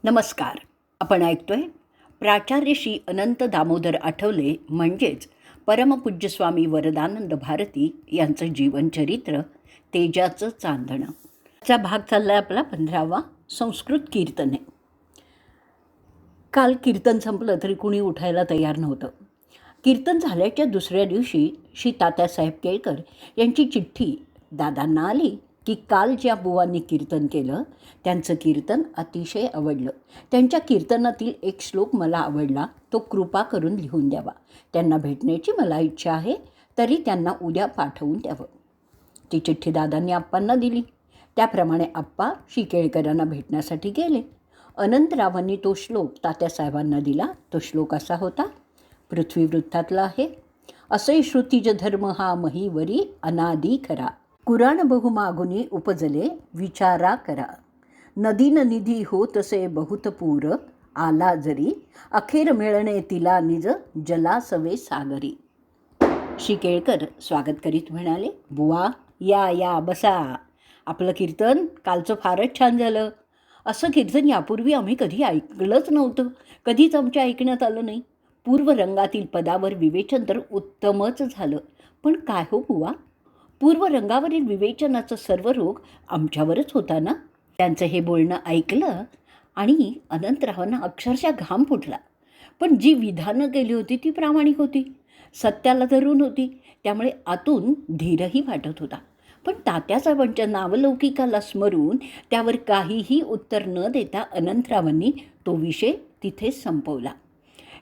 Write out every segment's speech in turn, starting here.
नमस्कार. आपण ऐकतोय प्राचार्य श्री अनंत दामोदर आठवले म्हणजेच परमपूज्य स्वामी वरदानंद भारती यांचं जीवनचरित्र तेजाचं चांदणं. चा भाग चालला आहे आपला 15वा संस्कृत कीर्तने. काल कीर्तन संपलं तरी कुणी उठायला तयार नव्हतं. कीर्तन झाल्याच्या दुसऱ्या दिवशी श्री तात्यासाहेब केळकर यांची चिठ्ठी दादांना आली की काल ज्या बुवांनी कीर्तन केलं त्यांचं कीर्तन अतिशय आवडलं. त्यांच्या कीर्तनातील एक श्लोक मला आवडला, तो कृपा करून लिहून द्यावा. त्यांना भेटण्याची मला इच्छा आहे, तरी त्यांना उद्या पाठवून द्यावं. ती चिठ्ठी दादांनी आप्पांना दिली. त्याप्रमाणे आप्पा श्री केळकरांना भेटण्यासाठी गेले. अनंतरावांनी तो श्लोक तात्यासाहेबांना दिला. तो श्लोक असा होता, पृथ्वीवृत्तातला आहे. असे श्रुतिज धर्म हा महीवरी अनादी खरा, कुराण बहुमागुनी उपजले विचारा करा. नदीन निधी होतसे बहुत पूर, आला जरी अखेर मिळणे तिला निज जलासवे सागरी. श्री केळकर स्वागत करीत म्हणाले, बुवा या या बसा. आपलं कीर्तन कालचं फारच छान झालं. असं कीर्तन यापूर्वी आम्ही कधी ऐकलंच नव्हतं, कधीच आमच्या ऐकण्यात आलं नाही. पूर्वरंगातील पदावर विवेचन तर उत्तमच झालं, पण काय हो बुवा, पूर्वरंगावरील विवेचनाचा सर्व रोग आमच्यावरच होता ना. त्यांचं हे बोलणं ऐकलं आणि अनंतरावांना अक्षरशः घाम फुटला. पण जी विधानं केली होती ती प्रामाणिक होती, सत्याला धरून होती, त्यामुळे आतून धीरही वाटत होता. पण तात्यासाहेबांच्या नावलौकिकाला स्मरून त्यावर काहीही उत्तर न देता अनंतरावांनी तो विषय तिथेच संपवला.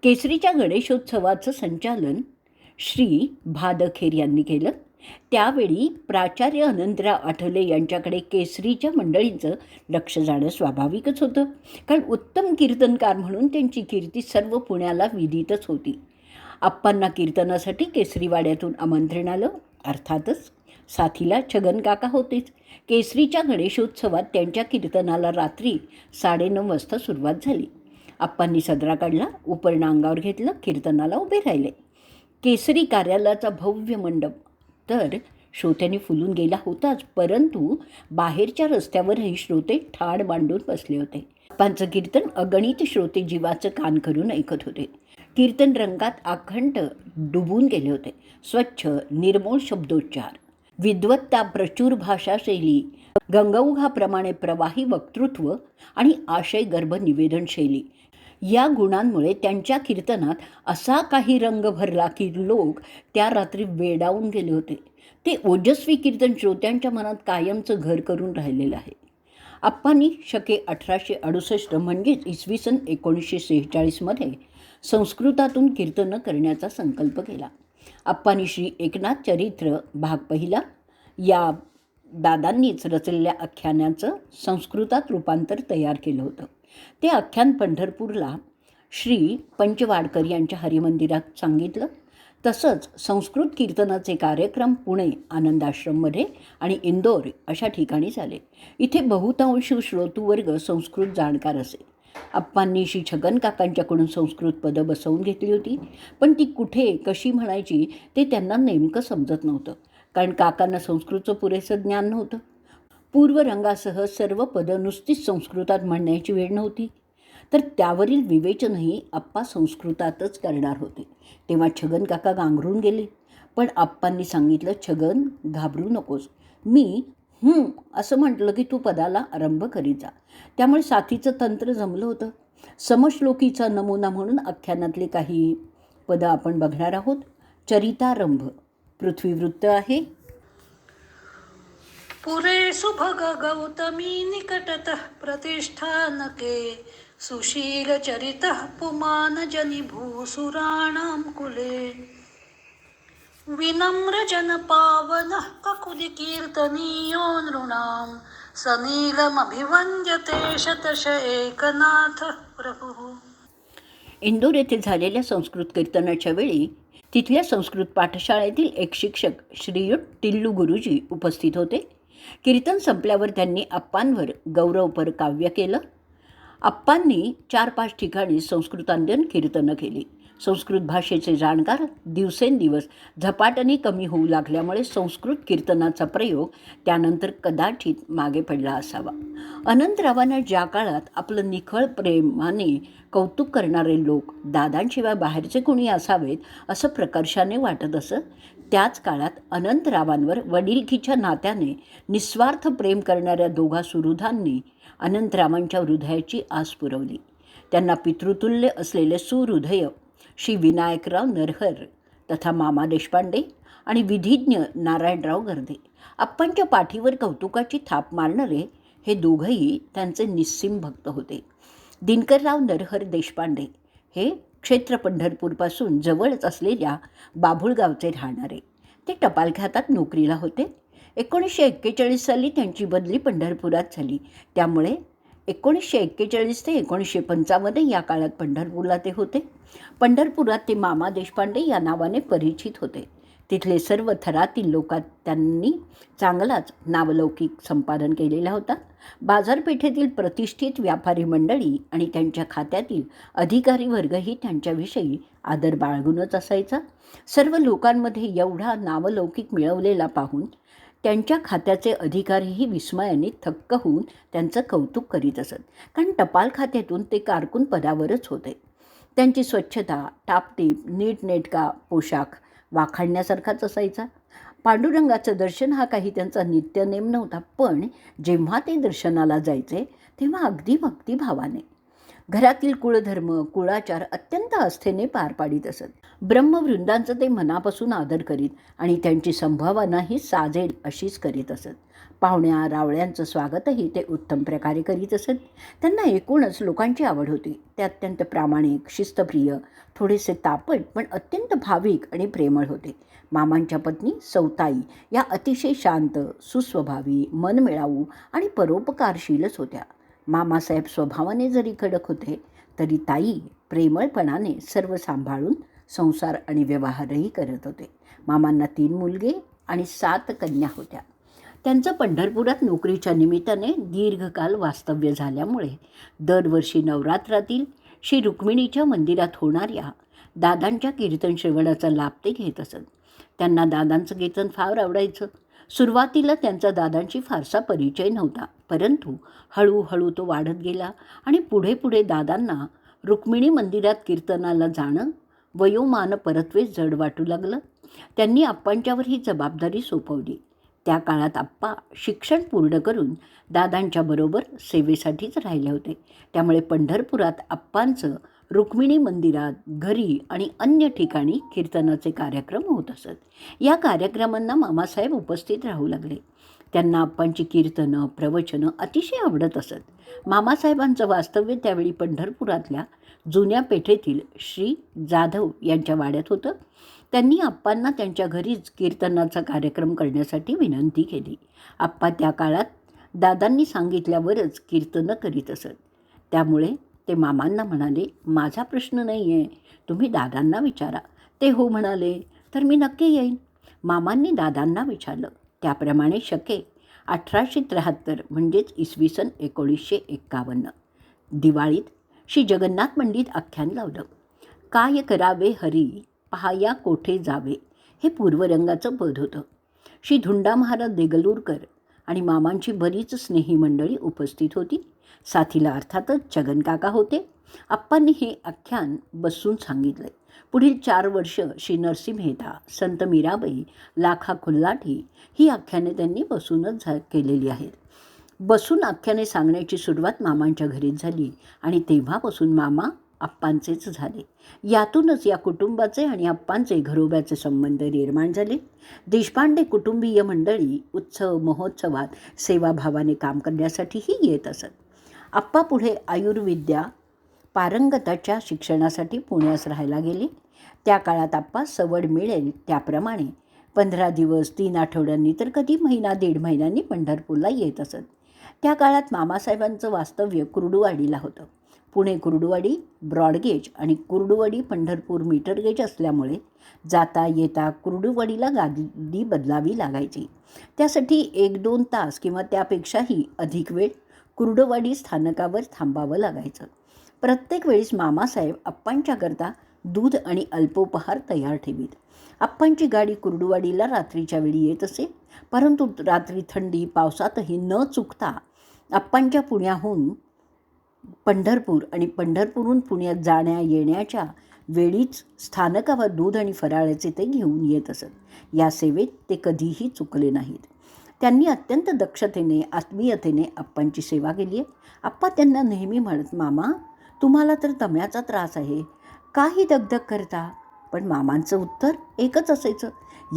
केसरीच्या गणेशोत्सवाचं संचालन श्री भादखेर यांनी केलं. त्यावेळी प्राचार्य अनंतराव आठवले यांच्याकडे केसरीच्या मंडळींचं लक्ष जाणं स्वाभाविकच होतं, कारण उत्तम कीर्तनकार म्हणून त्यांची कीर्ती सर्व पुण्याला विदितच होती. आप्पांना कीर्तनासाठी केसरीवाड्यातून आमंत्रण आलं. अर्थातच साथीला छगन काका होतेच. केसरीच्या गणेशोत्सवात त्यांच्या कीर्तनाला रात्री 9:30 वाजता सुरुवात झाली. आप्पांनी सदरा काढला, उपरणं अंगावर घेतलं, कीर्तनाला उभे राहिले. केसरी कार्यालयाचा भव्य मंडप तर श्रोत्यांनी फुलून गेला होताच, परंतु बाहेरच्या रस्त्यावरही श्रोते ठाड मांडून बसले होते. आप्पांचं कीर्तन अगणित श्रोते जीवाचं कान करून ऐकत होते. कीर्तन रंगात अखंड डुबून गेले होते. स्वच्छ निर्मोळ शब्दोच्चार, विद्वत्ता, प्रचूर भाषाशैली, गंगौघाप्रमाणे प्रवाही वक्तृत्व आणि आशयगर्भ निवेदनशैली या गुणांमुळे त्यांच्या कीर्तनात असा काही रंग भरला की लोक त्या रात्री वेडावून गेले होते. ते ओजस्वी कीर्तन श्रोत्यांच्या मनात कायमचं घर करून राहिलेलं आहे. आप्पांनी शके 1868 म्हणजेच इसवी सन 1946 संस्कृतातून कीर्तनं करण्याचा संकल्प केला. आप्पांनी श्री एकनाथ चरित्र भाग पहिला या दादांनीच रचलेल्या आख्यानाचं संस्कृतात रूपांतर तयार केलं होतं. ते आख्यान पंढरपूरला श्री पंचवाडकर यांच्या हरिमंदिरात सांगितलं. तसंच संस्कृत कीर्तनाचे कार्यक्रम पुणे आनंदाश्रममध्ये आणि इंदोर अशा ठिकाणी झाले. इथे बहुतांश श्रोतृवर्ग संस्कृत जाणकार असे. आप्पांनी श्री छगन काकांच्याकडून संस्कृत पदं बसवून घेतली होती, पण ती कुठे कशी म्हणायची ते त्यांना नेमकं समजत नव्हतं, कारण काकांना संस्कृतचं पुरेसं ज्ञान नव्हतं. पूर्वरंगासह सर्व पदं नुसतीच संस्कृतात म्हणण्याची वेळ नव्हती, तर त्यावरील विवेचनही आप्पा संस्कृतातच करणार होते. तेव्हा छगन काका गांगरून गेले. पण आप्पांनी सांगितलं, छगन घाबरू नकोस, मी असं म्हटलं की तू पदाला आरंभ करीत जा. त्यामुळे साथीचं तंत्र जमलं होतं. समश्लोकीचा नमुना म्हणून आख्यानातले काही पदं आपण बघणार आहोत. चरितारंभ. पृथ्वीवृत्त आहे. पुरे सुभग गौतमी निकटतः प्रतिष्ठानके, सुशील चरितः पुमान जनि भूसुराणां कुले. विनम्र जन पावनः ककुलि कीर्तनीयो नृणां, सनीलमभिवंद्यते शतश एकनाथ प्रभुः. इंदोर येथे झालेल्या संस्कृत कीर्तनाच्या वेळी तिथल्या संस्कृत पाठशाळेतील एक शिक्षक श्रीयुत टिल्लू गुरुजी उपस्थित होते. कीर्तन संपल्यावर त्यांनी आप्पांवर गौरवपर काव्य केलं. आप्पांनी 4-5 ठिकाणी संस्कृतांजन कीर्तनं केली. संस्कृत भाषेचे जाणकार दिवसेंदिवस झपाट्याने कमी होऊ लागल्यामुळे संस्कृत कीर्तनाचा प्रयोग त्यानंतर कदाचित मागे पडला असावा. अनंतरावांना ज्या काळात आपलं निखळ प्रेमाने कौतुक करणारे लोक दादांशिवाय बाहेरचे कोणी असावेत असं प्रकर्षाने वाटत असत, त्याच काळात अनंतरावांवर वडिलकीच्या नात्याने निस्वार्थ प्रेम करणाऱ्या दोघा सुहृदांनी अनंतरावांच्या हृदयाची आस पुरवली. त्यांना पितृतुल्य असलेले सुहृदय श्री विनायकराव नरहर तथा मामा देशपांडे आणि विधिज्ञ नारायणराव गर्दे, आप्पांच्या पाठीवर कौतुकाची थाप मारणारे हे दोघंही त्यांचे निस्सीम भक्त होते. दिनकरराव नरहर देशपांडे हे क्षेत्र पंढरपूरपासून जवळच असलेल्या बाभुळगावचे राहणारे. ते टपाल खात्यात नोकरीला होते. 1941 साली त्यांची बदली पंढरपुरात झाली. त्यामुळे 1941 ते 1955 या काळात पंढरपूरला ते होते. पंढरपुरात ते मामा देशपांडे या नावाने परिचित होते. तिथले सर्व थरातील लोकात त्यांनी चांगलाच नावलौकिक संपादन केलेला होता. बाजारपेठेतील प्रतिष्ठित व्यापारी मंडळी आणि त्यांच्या खात्यातील अधिकारी वर्गही त्यांच्याविषयी आदर बाळगूनच असायचा. सर्व लोकांमध्ये एवढा नावलौकिक मिळवलेला पाहून त्यांच्या खात्याचे अधिकारीही विस्मयाने थक्क होऊन त्यांचं कौतुक करीत असत. कारण टपाल खात्यातून ते कारकून पदावरच होते. त्यांची स्वच्छता, टापटीप, नीटनेटका पोशाख वाखाणण्यासारखाच असायचा. पांडुरंगाचं दर्शन हा काही त्यांचा नित्यनेम नव्हता, पण जेव्हा ते दर्शनाला जायचे तेव्हा अगदी भक्तिभावाने. घरातील कुळधर्म, कुळाचार अत्यंत आस्थेने पार पाडित असत. ब्रह्मवृंदांचं ते मनापासून आदर करीत आणि त्यांची संभावनाही साजेल अशीच करीत असत. पाहुण्या रावळ्यांचं स्वागतही ते उत्तम प्रकारे करीत असत. त्यांना एकूणच लोकांची आवड होती. ते अत्यंत प्रामाणिक, शिस्तप्रिय, थोडेसे तापट पण अत्यंत भाविक आणि प्रेमळ होते. मामांच्या पत्नी सौताई या अतिशय शांत, सुस्वभावी, मनमिळावू आणि परोपकारशीलच होत्या. मामासाहेब स्वभावाने जरी कडक होते तरी ताई प्रेमळपणाने सर्व सांभाळून संसार आणि व्यवहारही करत होते. मामांना 3 मुलगे आणि 7 कन्या होत्या. त्यांचं पंढरपुरात नोकरीच्या निमित्ताने दीर्घकाल वास्तव्य झाल्यामुळे दरवर्षी नवरात्रातील श्री रुक्मिणीच्या मंदिरात होणाऱ्या दादांच्या कीर्तन श्रवणाचा लाभ ते घेत असत. त्यांना दादांचं कीर्तन फार आवडायचं. सुरुवातीला त्यांचा दादांशी फारसा परिचय नव्हता, परंतु हळूहळू तो वाढत गेला आणि पुढे पुढे दादांना रुक्मिणी मंदिरात कीर्तनाला जाणं वयोमान परत्वे जड वाटू लागलं. त्यांनी आप्पांच्यावर ही जबाबदारी सोपवली. त्या काळात आप्पा शिक्षण पूर्ण करून दादांच्या बरोबर सेवेसाठीच राहिले होते. त्यामुळे पंढरपुरात आप्पांचं रुक्मिणी मंदिरात, घरी आणि अन्य ठिकाणी कीर्तनाचे कार्यक्रम होत असत. या कार्यक्रमांना मामासाहेब उपस्थित राहू लागले. त्यांना आप्पांची कीर्तनं, प्रवचनं अतिशय आवडत असत. मामासाहेबांचं वास्तव्य त्यावेळी पंढरपुरातल्या जुन्या पेठेतील श्री जाधव यांच्या वाड्यात होतं. त्यांनी आप्पांना त्यांच्या घरीच कीर्तनाचा कार्यक्रम करण्यासाठी विनंती केली. आप्पा त्या काळात दादांनी सांगितल्यावरच कीर्तनं करीत असत. त्यामुळे ते मामांना म्हणाले, माझा प्रश्न नाही आहे, तुम्ही दादांना विचारा. ते हो म्हणाले तर मी नक्की येईन. मामांनी दादांना विचारलं. त्याप्रमाणे शके 1873 म्हणजेच इसवी सन 1951 दिवाळीत श्री जगन्नाथ मंडित आख्यान लावलं. काय करावे हरी पहाया कोठे जावे हे पूर्वरंगाचं पद होतं. श्री धुंडा महाराज देगलूरकर आणि मामांची बरीच स्नेही मंडळी उपस्थित होती. साथीला अर्थातच जगनकाका होते. आप्पांनी हे आख्यान बसून सांगितले. पुढील 4 वर्ष श्री नरसिंह मेहता, संत मीराबाई, लाखा खुल्लाठी ही आख्याने त्यांनी बसूनच केलेली आहेत. बसून आख्याने सांगण्याची सुरुवात मामांच्या घरीच झाली आणि तेव्हापासून मामा आप्पांचेच झाले. यातूनच या कुटुंबाचे आणि आप्पांचे घरोब्याचे संबंध निर्माण झाले. देशपांडे कुटुंबीय मंडळी उत्सव महोत्सवात सेवाभावाने काम करण्यासाठीही येत असत. आप्पा पुढे आयुर्विद्या पारंगताच्या शिक्षणासाठी पुण्यास राहायला गेले. त्या काळात आप्पा सवड मिळेल त्याप्रमाणे 15 दिवस, 3 आठवड्यांनी तर कधी महिना 1.5 महिन्यांनी पंढरपूरला येत असत. त्या काळात मामासाहेबांचं वास्तव्य कुर्डुवाडीला होतं. पुणे कुर्डुवाडी ब्रॉडगेज आणि कुर्डुवाडी पंढरपूर मीटरगेज असल्यामुळे जाता येता कुर्डुवाडीला गादी बदलावी लागायची. त्यासाठी 1-2 तास किंवा त्यापेक्षाही अधिक वेळ कुर्डुवाडी स्थानकावर थांबावं लागायचं. प्रत्येक वेळेस मामासाहेब आप्पांच्याकरता दूध आणि अल्पोपहार तयार ठेवीत. आप्पांची गाडी कुर्डुवाडीला रात्रीच्या वेळी येत असे, परंतु रात्री थंडी पावसातही न चुकता आप्पांच्या पुण्याहून पंढरपूर आणि पंढरपूरहून पुण्यात जाण्या येण्याच्या वेळीच स्थानकावर दूध आणि फराळाचे ते घेऊन येत असत. या सेवेत ते कधीही चुकले नाहीत. त्यांनी अत्यंत दक्षतेने आत्मीयतेने आप्पांची सेवा केली आहे. आप्पा त्यांना नेहमी म्हणत, मामा तुम्हाला तर दम्याचा त्रास आहे, काही दगदग करता. पण मामांचं उत्तर एकच असायचं,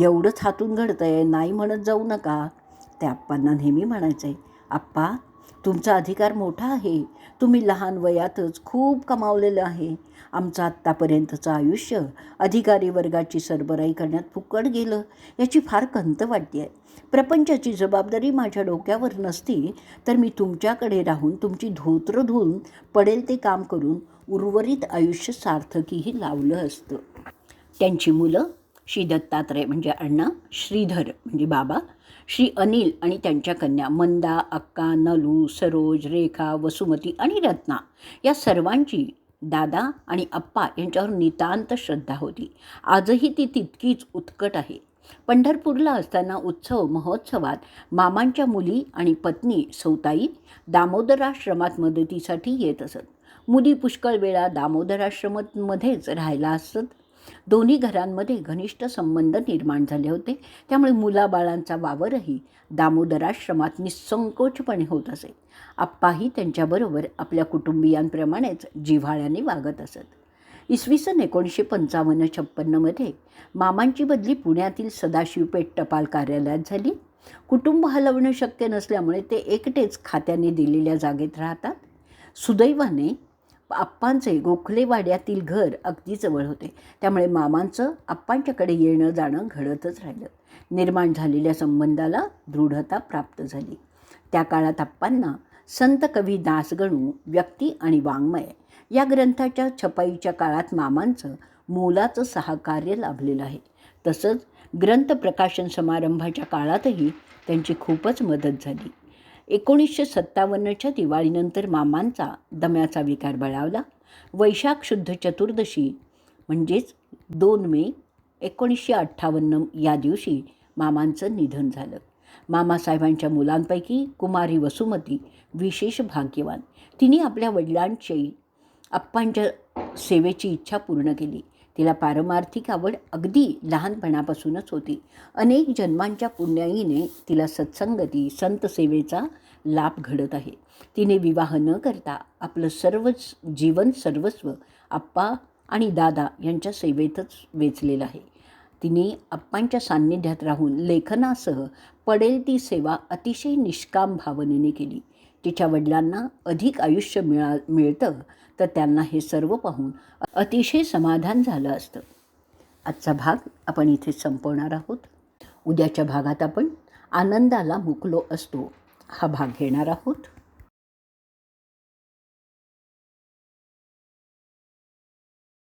एवढंच हातून घडतंय, नाही म्हणत जाऊ नका. ते आप्पांना नेहमी म्हणायचे, आप्पा तुमचा अधिकार मोठा आहे, तुम्ही लहान वयातच खूप कमावलेलं आहे. आमचं आत्तापर्यंतचं आयुष्य अधिकारी वर्गाची सरबराई करण्यात फुकट गेलं, याची फार खंत वाटते आहे. प्रपंचाची जबाबदारी माझ्या डोक्यावर नसती तर मी तुमच्याकडे राहून तुमची धोत्र धुवून पडेल ते काम करून उर्वरित आयुष्य सार्थकीही लावलं असतं. त्यांची मुलं श्री दत्तात्रय म्हणजे अण्णा, श्रीधर म्हणजे बाबा, श्री अनिल आणि त्यांच्या कन्या मंदा, अक्का, नलू, सरोज, रेखा, वसुमती आणि रत्ना या सर्वांची दादा आणि आप्पा यांच्यावर नितांत श्रद्धा होती. आजही ती तितकीच उत्कट आहे. पंढरपूरला असताना उत्सव महोत्सवात मामांच्या मुली आणि पत्नी सौताई दामोदराश्रमात मदतीसाठी येत असत. मुली पुष्कळ वेळा दामोदराश्रमामध्येच राहायला असत. दोन्ही घरांमध्ये घनिष्ठ संबंध निर्माण झाले होते, त्यामुळे मुलाबाळांचा वावरही दामोदराश्रमात निःसंकोचपणे होत असे. आप्पाही त्यांच्याबरोबर आपल्या कुटुंबियांप्रमाणेच जिव्हाळ्याने वागत असत. इसवी सन 1955-56मध्ये मामांची बदली पुण्यातील सदाशिवपेठ टपाल कार्यालयात झाली. कुटुंब हलवणं शक्य नसल्यामुळे ते एकटेच खात्याने दिलेल्या जागेत राहतात. सुदैवाने आप्पांचे गोखलेवाड्यातील घर अगदी जवळ होते, त्यामुळे मामांचं आप्पांच्याकडे येणं जाणं घडतच राहिलं. निर्माण झालेल्या संबंधाला दृढता प्राप्त झाली. त्या काळात आप्पांना संत कवी दासगणू व्यक्ती आणि वाङ्मय या ग्रंथाच्या छपाईच्या काळात मामांचं मोलाचं सहकार्य लाभलेलं आहे. तसंच ग्रंथ प्रकाशन समारंभाच्या काळातही त्यांची खूपच मदत झाली. 1957च्या दिवाळीनंतर मामांचा दम्याचा विकार बळावला. वैशाख शुद्ध चतुर्दशी म्हणजेच 2 मे 1958 या दिवशी मामांचं निधन झालं. मामासाहेबांच्या मुलांपैकी कुमारी वसुमती विशेष भाग्यवान. तिने आपल्या वडिलांची आप्पांच्या सेवेची इच्छा पूर्ण केली. तिला पारमार्थिक आवड अगदी लहानपणापासूनच होती. अनेक जन्मांच्या पुण्याईने तिला सत्संगती संत सेवेचा लाभ घडत आहे. तिने विवाह न करता आपलं जीवन सर्वस्व आप्पा आणि दादा यांच्या सेवेतच वेचलेलं आहे. तिने आप्पांच्या सान्निध्यात राहून लेखनासह पडेल ती सेवा अतिशय निष्काम भावनेने केली. तिच्या वडिलांना अधिक आयुष्य मिळतं तर त्यांना हे सर्व पाहून अतिशय समाधान झालं असतं. आजचा भाग आपण इथे संपवणार आहोत. उद्याच्या भागात आपण आनंदाला मुकलो असतो हा भाग घेणार आहोत.